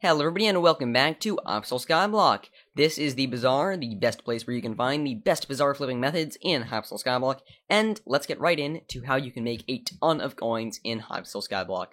Hello everybody and welcome back to Hypixel Skyblock. This is the Bazaar, the best place where you can find the best Bazaar flipping methods in Hypixel Skyblock, and let's get right into how you can make a ton of coins in Hypixel Skyblock.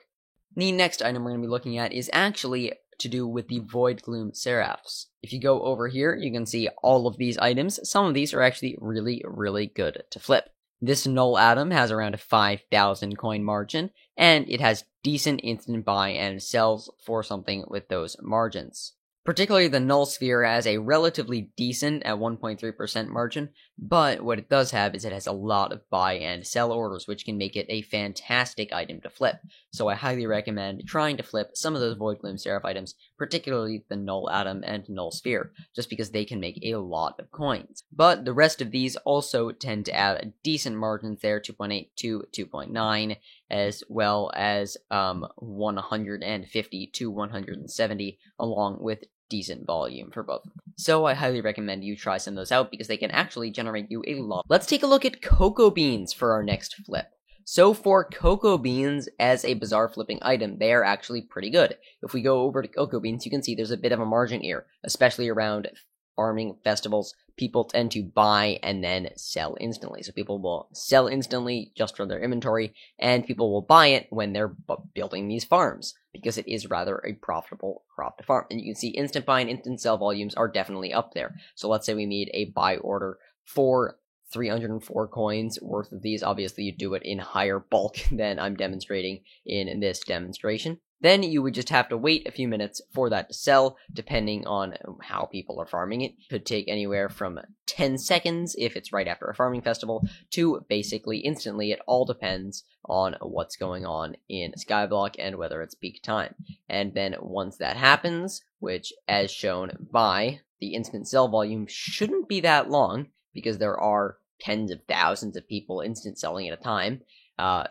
The next item we're going to be looking at is actually to do with the Void Gloom Seraphs. If you go over here, you can see all of these items. Some of these are actually really good to flip. This Null Atom has around a 5,000 coin margin, and it has decent instant buy and sells for something with those margins. Particularly the Null Sphere has a relatively decent at 1.3% margin, but what it does have is it has a lot of buy and sell orders, which can make it a fantastic item to flip. So I highly recommend trying to flip some of those Void Gloom Seraph items, particularly the Null Atom and Null Sphere, just because they can make a lot of coins. But the rest of these also tend to add decent margins there, 2.8 to 2.9, as well as 150 to 170, along with decent volume for both. So I highly recommend you try some of those out because they can actually generate you a lot. Let's take a look at cocoa beans for our next flip. So for cocoa beans as a Bazaar flipping item, they are actually pretty good. If we go over to cocoa beans, you can see there's a bit of a margin here, especially around farming festivals. People tend to buy and then sell instantly. So people will sell instantly just from their inventory, and people will buy it when they're building these farms, because it is rather a profitable crop to farm. And you can see instant buy and instant sell volumes are definitely up there. So let's say we made a buy order for 304 coins worth of these. Obviously, you do it in higher bulk than I'm demonstrating in this demonstration. Then you would just have to wait a few minutes for that to sell, depending on how people are farming it. It could take anywhere from 10 seconds if it's right after a farming festival to basically instantly. It all depends on what's going on in Skyblock and whether it's peak time. And then once that happens, which as shown by the instant sell volume shouldn't be that long, because there are tens of thousands of people instant selling at a time.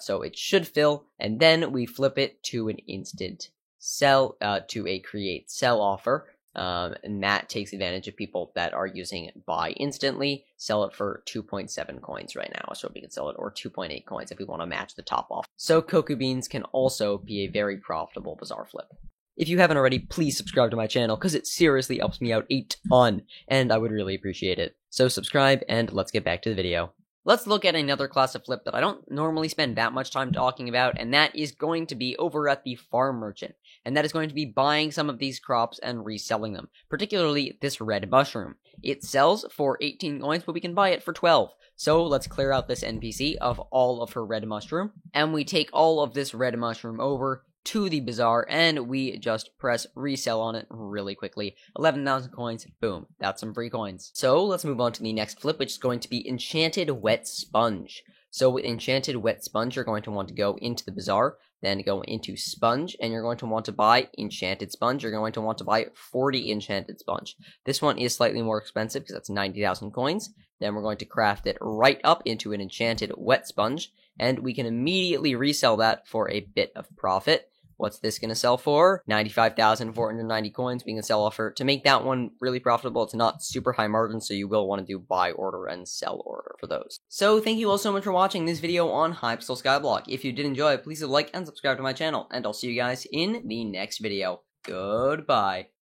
So it should fill, and then we flip it to an instant sell, to a create sell offer, and that takes advantage of people that are using buy instantly, sell it for 2.7 coins right now, so we can sell it, or 2.8 coins if we want to match the top offer. So cocoa beans can also be a very profitable Bazaar flip. If you haven't already, please subscribe to my channel, because it seriously helps me out a ton, and I would really appreciate it. So subscribe, and let's get back to the video. Let's look at another class of flip that I don't normally spend that much time talking about, and that is going to be over at the farm merchant. And that is going to be buying some of these crops and reselling them, particularly this red mushroom. It sells for 18 coins, but we can buy it for 12. So let's clear out this NPC of all of her red mushroom, and we take all of this red mushroom over to the Bazaar, and we just press resell on it really quickly. 11,000 coins, boom, that's some free coins. So let's move on to the next flip, which is going to be Enchanted Wet Sponge. So with Enchanted Wet Sponge, you're going to want to go into the Bazaar, then go into Sponge, and you're going to want to buy Enchanted Sponge. You're going to want to buy 40 Enchanted Sponge. This one is slightly more expensive because that's 90,000 coins. Then we're going to craft it right up into an Enchanted Wet Sponge, and we can immediately resell that for a bit of profit. What's this going to sell for? 95,490 coins. We can sell offer. To make that one really profitable, it's not super high margin, so you will want to do buy order and sell order for those. So thank you all so much for watching this video on Hypixel Skyblock. If you did enjoy it, please like and subscribe to my channel, and I'll see you guys in the next video. Goodbye.